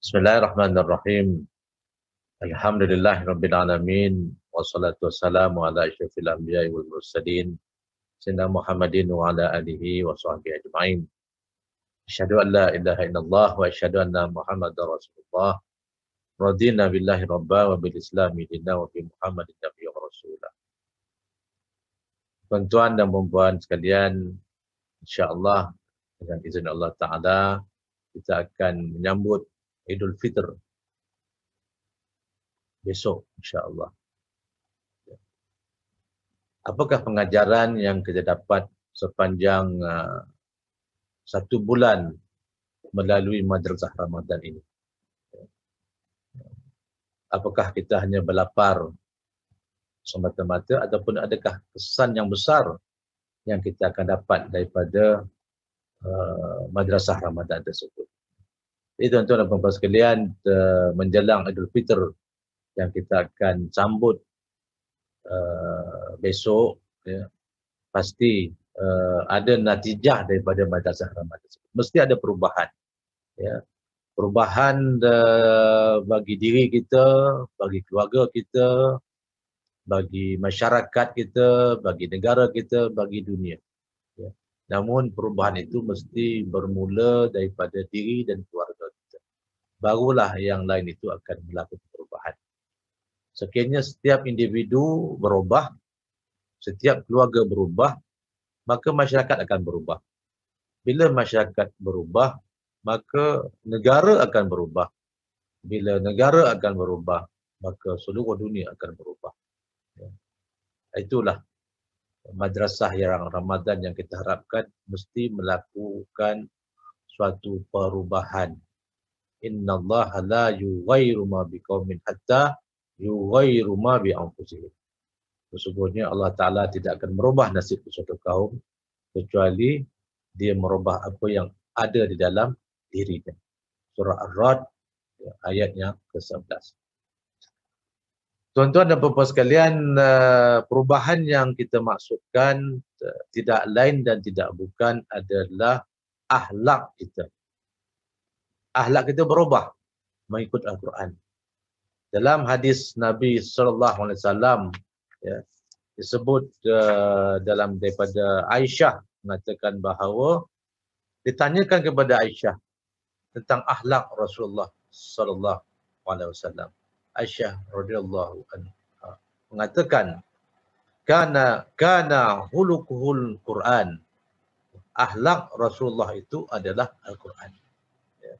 Bismillahirrahmanirrahim. Alhamdulillahirabbil alamin wassalatu wassalamu ala asyrofil anbiya'i wal mursalin sayyidina Muhammadin wa ala alihi wa sahbihi ajma'in. Asyhadu an la ilaha illallah wa asyhadu anna Muhammadar Rasulullah. Radina billahi rabba wa bil islami dinna wa bi Muhammadin nabiyyan wa rasulah. Tuan-tuan dan puan-puan sekalian, insya-Allah dengan izin Allah Taala kita akan menyambut Idul Fitr besok, insya-Allah. Apakah pengajaran yang kita dapat sepanjang 1 bulan melalui Madrasah Ramadan ini? Apakah kita hanya berlapar semata-mata ataupun adakah kesan yang besar yang kita akan dapat daripada Madrasah Ramadan tersebut? Jadi tuan-tuan dan puan-puan sekalian, menjelang Idul Fitr yang kita akan sambut besok, ya, pasti ada natijah daripada Madrasah Ramadan tersebut. Mesti ada perubahan, ya. Perubahan bagi diri kita, bagi keluarga kita, bagi masyarakat kita, bagi negara kita, bagi dunia. Ya. Namun perubahan itu mesti bermula daripada diri dan keluarga kita. Barulah yang lain itu akan melakukan perubahan. Sekiranya setiap individu berubah, setiap keluarga berubah, maka masyarakat akan berubah. Bila masyarakat berubah, maka negara akan berubah. Bila negara akan berubah, maka seluruh dunia akan berubah. Ya. Itulah madrasah yang Ramadan yang kita harapkan mesti melakukan suatu perubahan. Innallaha la yughayyiru ma biqaumin hatta yughayyiru ma bi anfusihim. Sesungguhnya Allah Ta'ala tidak akan merubah nasib suatu kaum kecuali dia merubah apa yang ada di dalam dirinya. Surah Ar-Ra'd ayat yang ke-11. Tuan-tuan dan puan-puan sekalian, perubahan yang kita maksudkan tidak lain dan tidak bukan adalah akhlak kita. Akhlak kita berubah mengikut Al-Quran. Dalam hadis Nabi SAW, ya, disebut dalam daripada Aisyah mengatakan bahawa ditanyakan kepada Aisyah tentang akhlak Rasulullah SAW. Aisyah radhiyallahu anha mengatakan, kana hulukuhul Quran. Akhlak Rasulullah itu adalah Al-Quran. Ya.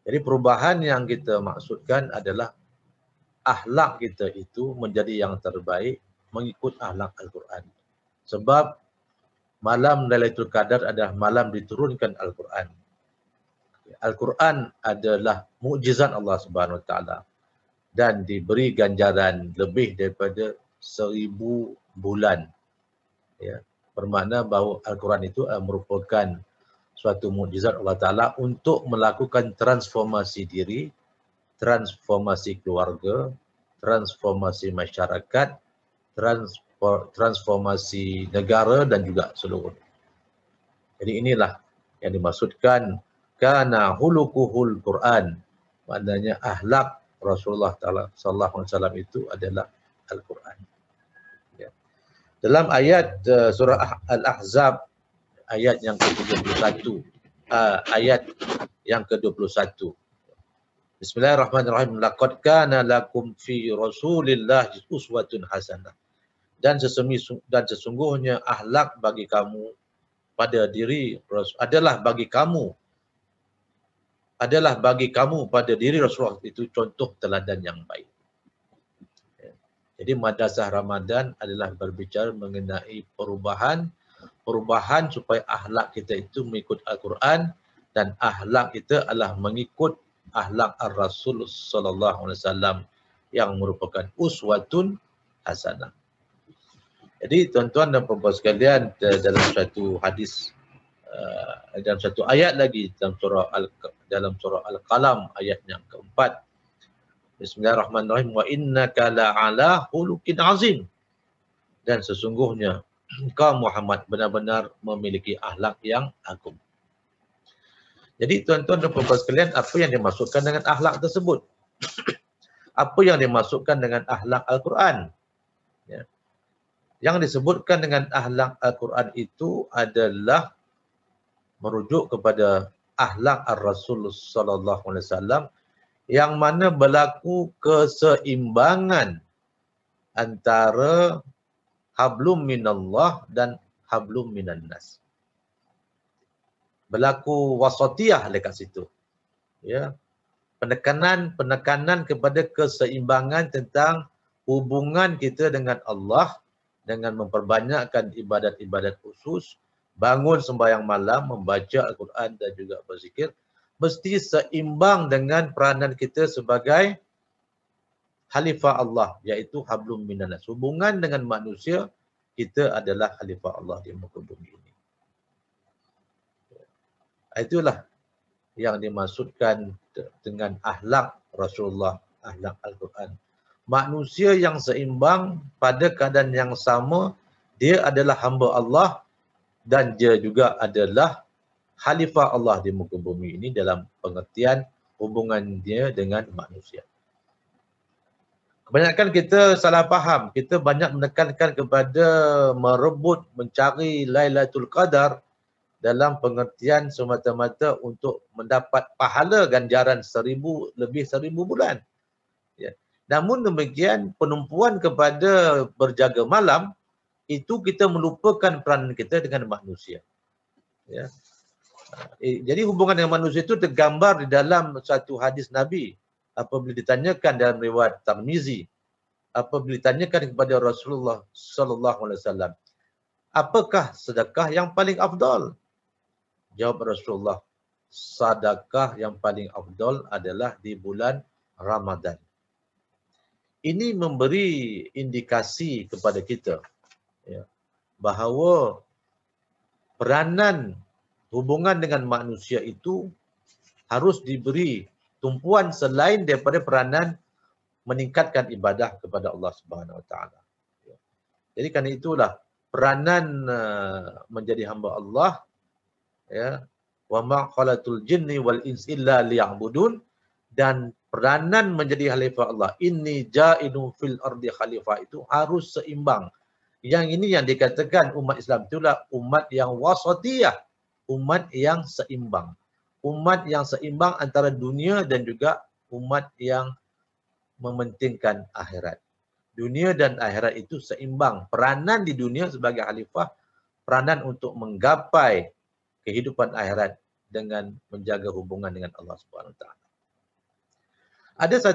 Jadi perubahan yang kita maksudkan adalah akhlak kita itu menjadi yang terbaik mengikut akhlak Al-Quran. Sebab malam Lailatul Qadar adalah malam diturunkan Al-Quran. Al-Quran adalah mukjizat Allah Subhanahu Wa Taala dan diberi ganjaran lebih daripada 1000 bulan. Ya, bermakna bahawa Al-Quran itu merupakan suatu mukjizat Allah Taala untuk melakukan transformasi diri, transformasi keluarga, transformasi masyarakat, transformasi negara dan juga seluruh. Jadi inilah yang dimaksudkan kana hulukuhul Quran. Maknanya akhlak Rasulullah sallallahu alaihi wasallam itu adalah Al-Quran. Ya. Dalam ayat surah Al-Ahzab ayat yang ke-21, ayat yang ke-21. Bismillahirrahmanirrahim. Laqad kana lakum fi Rasulillahi uswatun hasanah. Dan sesungguhnya akhlak bagi kamu pada diri adalah bagi kamu pada diri Rasulullah itu contoh teladan yang baik. Jadi Madrasah Ramadan adalah berbicara mengenai perubahan supaya akhlak kita itu mengikut Al-Quran dan akhlak kita adalah mengikut akhlak Ar-Rasul sallallahu alaihi wasallam yang merupakan uswatun hasanah. Jadi tuan-tuan dan puan-puan sekalian, dalam satu hadis, dalam satu ayat lagi dalam surah Al-Qalam ayat yang keempat. Bismillahirrahmanirrahim. Wa innaka la'ala khuluqin azim. Dan sesungguhnya engkau Muhammad benar-benar memiliki akhlak yang agung. Jadi tuan-tuan dan puan-puan sekalian, apa yang dimaksudkan dengan akhlak tersebut? Apa yang dimaksudkan dengan akhlak Al-Quran? Ya. Yang disebutkan dengan akhlak Al-Quran itu adalah merujuk kepada akhlak Ar-Rasul sallallahu alaihi wasallam yang mana berlaku keseimbangan antara hablum minallah dan hablum minannas. Berlaku wasatiyah dekat situ. Ya. Penekanan kepada keseimbangan tentang hubungan kita dengan Allah dengan memperbanyakkan ibadat-ibadat khusus, bangun sembahyang malam, membaca Al-Quran dan juga berzikir, mesti seimbang dengan peranan kita sebagai khalifah Allah, iaitu hablum minannas. Hubungan dengan manusia, kita adalah khalifah Allah di muka bumi ini. Itulah yang dimaksudkan dengan akhlak Rasulullah, akhlak Al-Quran. Manusia yang seimbang pada keadaan yang sama, dia adalah hamba Allah dan dia juga adalah khalifah Allah di muka bumi ini dalam pengertian hubungan dia dengan manusia. Kebanyakan kita salah faham. Kita banyak menekankan kepada merebut, mencari Lailatul Qadar dalam pengertian semata-mata untuk mendapat pahala ganjaran 1000 bulan. Ya. Namun demikian, penumpuan kepada berjaga malam, itu kita melupakan peranan kita dengan manusia. Ya. Jadi hubungan dengan manusia itu tergambar di dalam satu hadis Nabi. Apabila ditanyakan dalam riwayat Tirmizi, apabila ditanyakan kepada Rasulullah sallallahu alaihi wasallam, apakah sedekah yang paling afdal? Jawab Rasulullah, sedekah yang paling afdal adalah di bulan Ramadan. Ini memberi indikasi kepada kita, ya, bahawa peranan hubungan dengan manusia itu harus diberi tumpuan selain daripada peranan meningkatkan ibadah kepada Allah Subhanahu Wa Taala. Jadi kerana itulah peranan menjadi hamba Allah, ya, wa ma khalaqatul jinni wal insa illa liya'budun, dan peranan menjadi khalifah Allah, inni ja'ilun fil ardi khalifah, itu harus seimbang. Yang ini yang dikatakan umat Islam itulah umat yang wasatiyah, umat yang seimbang. Umat yang seimbang antara dunia dan juga umat yang mementingkan akhirat. Dunia dan akhirat itu seimbang. Peranan di dunia sebagai khalifah, peranan untuk menggapai kehidupan akhirat dengan menjaga hubungan dengan Allah Subhanahu Wa Taala. Ada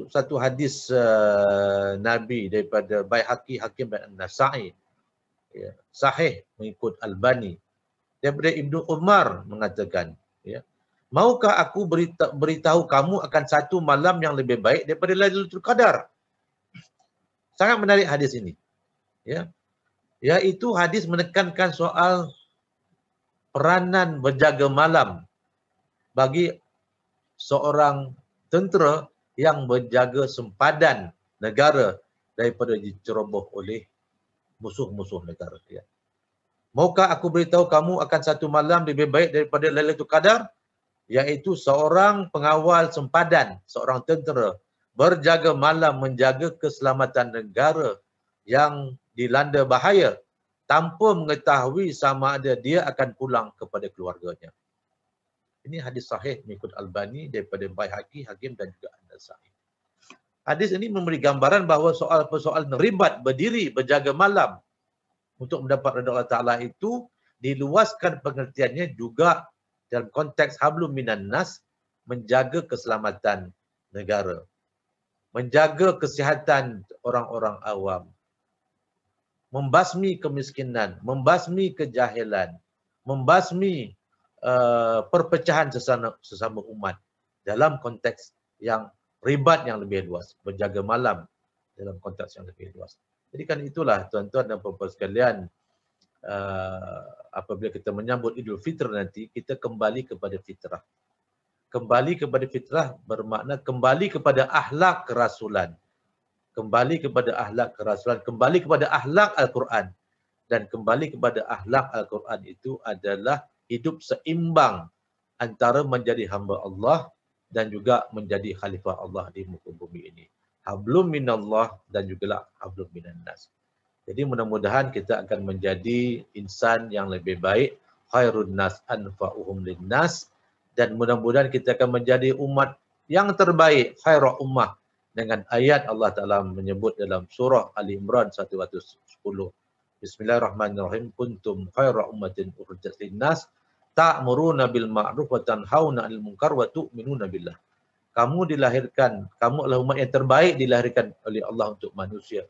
satu hadis Nabi daripada Baihaqi, Hakim dan An-Nasa'i, ya, sahih mengikut Albani, daripada Ibnu Umar mengatakan, ya, maukah aku beritahu kamu akan satu malam yang lebih baik daripada Lailatul Qadar? Sangat menarik hadis ini, ya, iaitu hadis menekankan soal peranan berjaga malam bagi seorang tentera yang berjaga sempadan negara daripada diceroboh oleh musuh-musuh negara. Ya. Maukah aku beritahu kamu akan satu malam lebih baik daripada Lailatul Qadar? Iaitu seorang pengawal sempadan, seorang tentera berjaga malam menjaga keselamatan negara yang dilanda bahaya tanpa mengetahui sama ada dia akan pulang kepada keluarganya. Ini hadis sahih mengikut Albani daripada Baihaqi, Hakim dan juga An-Nasa'i. Hadis ini memberi gambaran bahawa soal-persoalan ribat, berdiri, berjaga malam untuk mendapat redha Allah Ta'ala itu diluaskan pengertiannya juga dalam konteks hablum minan nas, menjaga keselamatan negara, menjaga kesihatan orang-orang awam, membasmi kemiskinan, membasmi kejahilan, membasmi perpecahan sesama umat dalam konteks yang ribat yang lebih luas, berjaga malam dalam konteks yang lebih luas. Jadi kan itulah tuan-tuan dan puan-puan sekalian, apabila kita menyambut Idul Fitr nanti, kita kembali kepada fitrah. Kembali kepada fitrah bermakna kembali kepada akhlak kerasulan. Kembali kepada akhlak kerasulan, kembali kepada akhlak Al-Quran. Dan kembali kepada akhlak Al-Quran itu adalah hidup seimbang antara menjadi hamba Allah dan juga menjadi khalifah Allah di muka bumi ini. Hablum minallah dan juga hablum minan nas. Jadi mudah-mudahan kita akan menjadi insan yang lebih baik, khairun nas anfa'uhum linnas, dan mudah-mudahan kita akan menjadi umat yang terbaik, khairul ummah, dengan ayat Allah Ta'ala menyebut dalam surah Ali Imran 110. Bismillahirrahmanirrahim. Kuntum khaira ummatin ukhrijat linnas ta'muruna bil ma'ruf wa tanhauna 'anil munkar wa tu'minuna billah. Kamu dilahirkan, kamu adalah umat yang terbaik dilahirkan oleh Allah untuk manusia.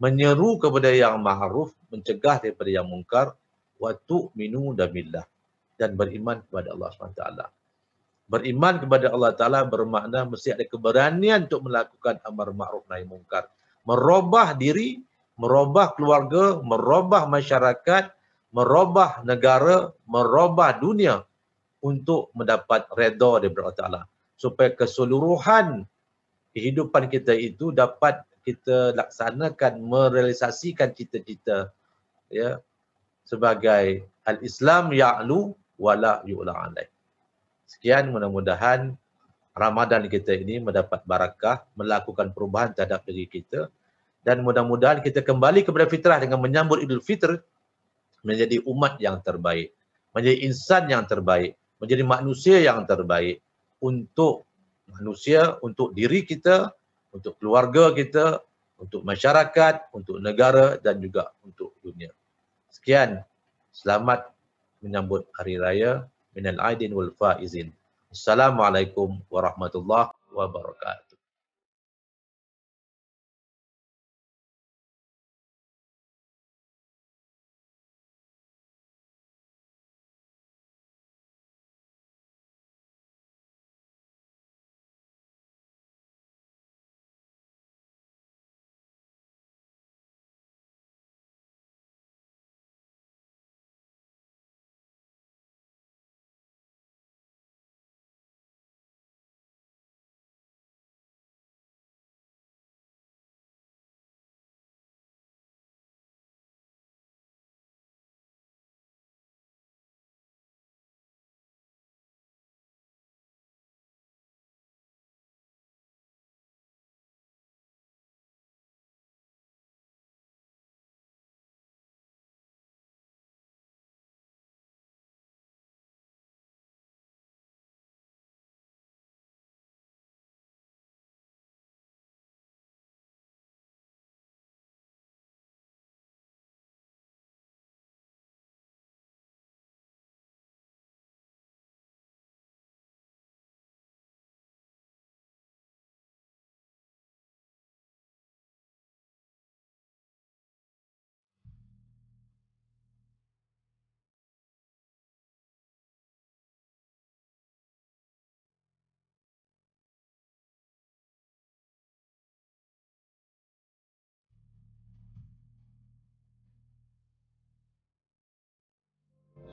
Menyeru kepada yang ma'ruf, mencegah daripada yang mungkar, wa tu'minuna billah, dan beriman kepada Allah SWT. Beriman kepada Allah Ta'ala bermakna mesti ada keberanian untuk melakukan amar ma'ruf nahi mungkar. Merubah diri, merubah keluarga, merubah masyarakat, merubah negara, merubah dunia untuk mendapat redha daripada Allah Ta'ala. Supaya keseluruhan kehidupan kita itu dapat kita laksanakan, merealisasikan cita-cita, ya, sebagai al-Islam ya'lu wala yu'la alaih. Sekian, mudah-mudahan Ramadan kita ini mendapat barakah, melakukan perubahan terhadap diri kita, dan mudah-mudahan kita kembali kepada fitrah dengan menyambut Idul Fitr menjadi umat yang terbaik, menjadi insan yang terbaik, menjadi manusia yang terbaik untuk manusia, untuk diri kita, untuk keluarga kita, untuk masyarakat, untuk negara dan juga untuk dunia. Sekian, selamat menyambut Hari Raya Minal Aidin wal Faizin. Assalamualaikum warahmatullahi wabarakatuh.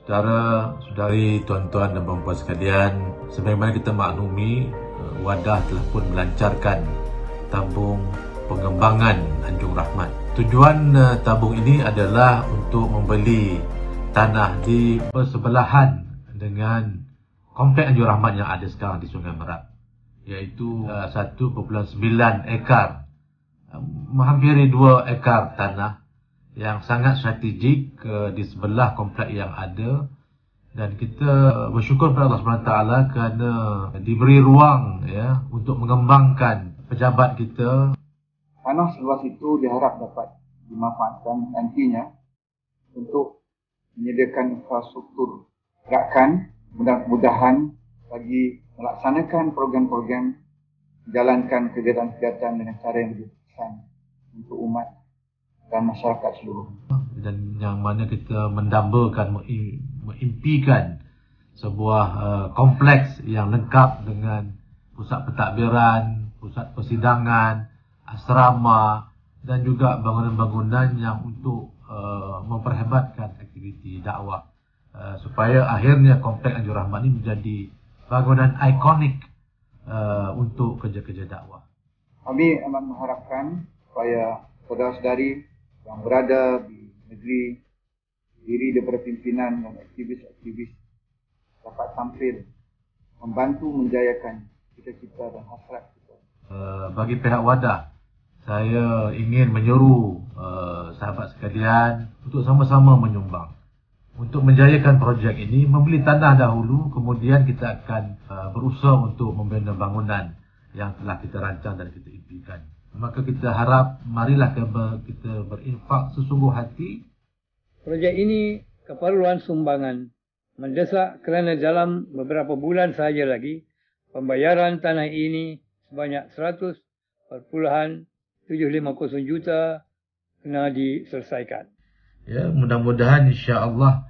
Saudara-saudari, tuan-tuan dan puan-puan sekalian, sebagaimana kita maklumi, Wadah telah pun melancarkan tabung pengembangan Anjung Rahmat. Tujuan tabung ini adalah untuk membeli tanah di bersebelahan dengan komplek Anjung Rahmat yang ada sekarang di Sungai Merak, iaitu 1,9 ekar, menghampiri 2 ekar tanah yang sangat strategik di sebelah komplek yang ada, dan kita bersyukur kepada Allah SWT kerana diberi ruang, ya, untuk mengembangkan pejabat kita. Tanah seluas itu diharap dapat dimanfaatkan nantinya untuk menyediakan infrastruktur gerakan, mudah-mudahan bagi melaksanakan program-program, menjalankan kegiatan-kegiatan dengan cara yang lebih berkesan untuk umat dan masyarakat seluruh. Dan yang mana kita mendambakan, mengimpikan sebuah kompleks yang lengkap dengan pusat pentadbiran, pusat persidangan, asrama dan juga bangunan-bangunan yang untuk memperhebatkan aktiviti dakwah, supaya akhirnya kompleks Anjung Rahmat ini menjadi bangunan ikonik untuk kerja-kerja dakwah. Kami amat mengharapkan supaya saudara-saudari yang berada di negeri, diri daripada pimpinan dan aktivis-aktivis dapat tampil membantu menjayakan cita-cita dan hasrat kita. Bagi pihak wadah, saya ingin menyuruh sahabat sekalian untuk sama-sama menyumbang. Untuk menjayakan projek ini, membeli tanah dahulu, kemudian kita akan berusaha untuk membina bangunan yang telah kita rancang dan kita impikan. Maka kita harap, marilah kita berinfak sesungguh hati. Projek ini keperluan sumbangan mendesak kerana dalam beberapa bulan sahaja lagi, pembayaran tanah ini sebanyak 100,750 juta kena diselesaikan. Ya, mudah-mudahan insya-Allah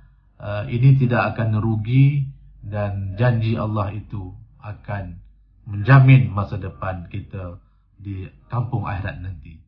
ini tidak akan rugi dan janji Allah itu akan menjamin masa depan kita di kampung akhirat nanti.